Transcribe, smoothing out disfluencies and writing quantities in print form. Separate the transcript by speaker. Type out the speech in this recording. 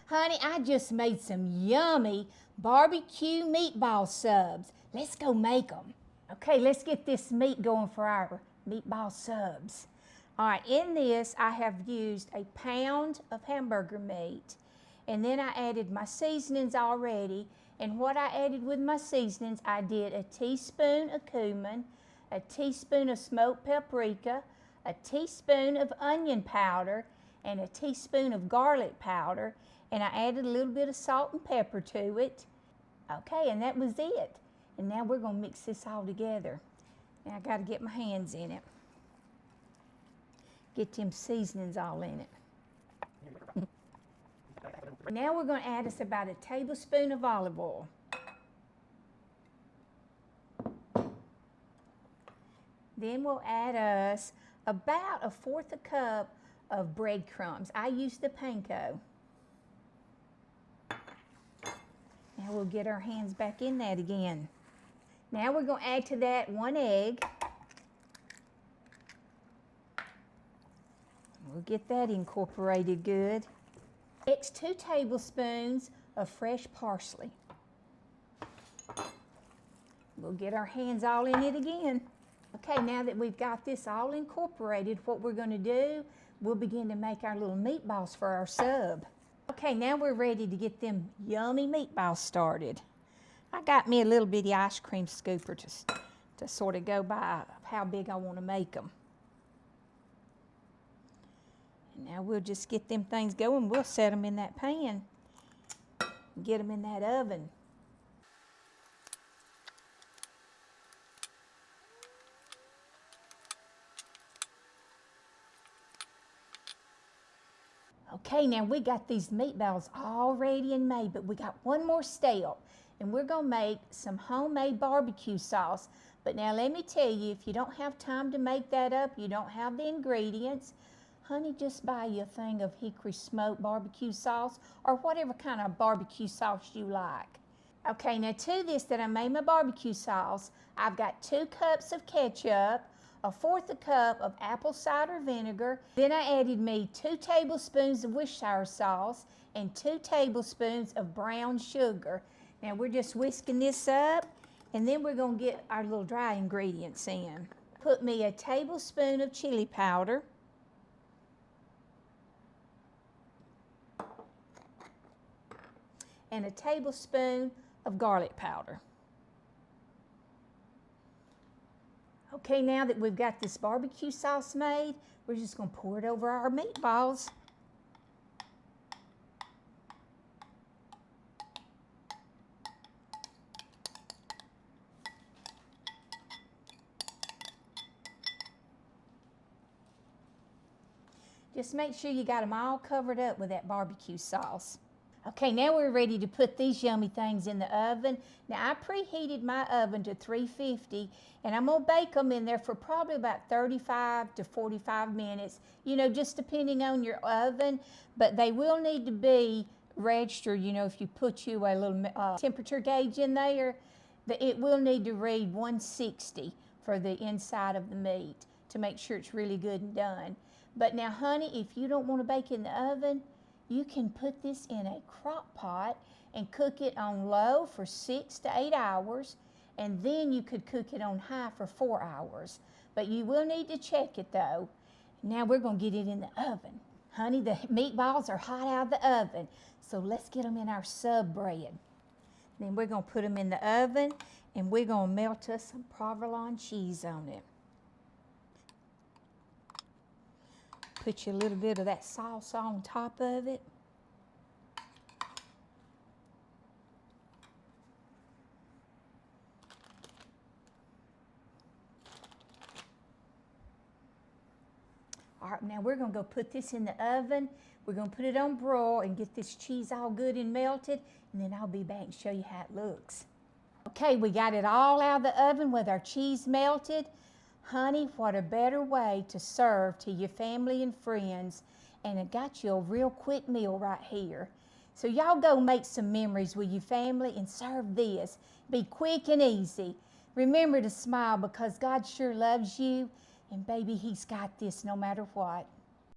Speaker 1: Honey, I just made some yummy barbecue meatball subs. Let's go make them. Okay, let's get this meat going for our meatball subs. All right, in this I have used a pound of hamburger meat, and then I added my seasonings already. And what I added with my seasonings, I did a teaspoon of cumin, a teaspoon of smoked paprika, a teaspoon of onion powder, and a teaspoon of garlic powder, and I added a little bit of salt and pepper to it. Okay, and that was it. And now we're going to mix this all together. Now I got to get my hands in it. Get them seasonings all in it. Now we're going to add us about a tablespoon of olive oil. Then we'll add us about 1/4 cup of breadcrumbs. I use the panko. Now we'll get our hands back in that again. Now we're going to add to that 1 egg. We'll get that incorporated good. Next, 2 tablespoons of fresh parsley. We'll get our hands all in it again. Okay, now that we've got this all incorporated, what we're going to do, we'll begin to make our little meatballs for our sub. Okay, now we're ready to get them yummy meatballs started. I got me a little bitty ice cream scooper to sort of go by how big I want to make them. And now we'll just get them things going. We'll set them in that pan and get them in that oven. Okay, now we got these meatballs all ready and made, but we got one more step, and we're gonna make some homemade barbecue sauce. But now let me tell you, if you don't have time to make that up, you don't have the ingredients, honey, just buy you a thing of hickory smoked barbecue sauce or whatever kind of barbecue sauce you like. Okay, now to this that I made my barbecue sauce, I've got 2 cups of ketchup, 1/4 cup of apple cider vinegar. Then I added me 2 tablespoons of Worcestershire sauce and 2 tablespoons of brown sugar. Now we're just whisking this up, and then we're gonna get our little dry ingredients in. Put me a tablespoon of chili powder, and a tablespoon of garlic powder. Okay, now that we've got this barbecue sauce made, we're just going to pour it over our meatballs. Just make sure you got them all covered up with that barbecue sauce. Okay, now we're ready to put these yummy things in the oven. Now I preheated my oven to 350, and I'm gonna bake them in there for probably about 35 to 45 minutes, you know, just depending on your oven, but they will need to be registered, you know, if you put you a little temperature gauge in there, it will need to read 160 for the inside of the meat to make sure it's really good and done. But now, honey, if you don't want to bake in the oven, you can put this in a crock pot and cook it on low for 6 to 8 hours, and then you could cook it on high for 4 hours. But you will need to check it though. Now we're gonna get it in the oven. Honey, the meatballs are hot out of the oven, so let's get them in our sub bread. Then we're gonna put them in the oven, and we're gonna melt us some provolone cheese on it. Put you a little bit of that sauce on top of it. All right, now we're gonna go put this in the oven. We're gonna put it on broil and get this cheese all good and melted, and then I'll be back and show you how it looks. Okay, we got it all out of the oven with our cheese melted. Honey, what a better way to serve to your family and friends, and it got you a real quick meal right here. So y'all go make some memories with your family and serve this. Be quick and easy. Remember to smile because God sure loves you, and baby, He's got this no matter what.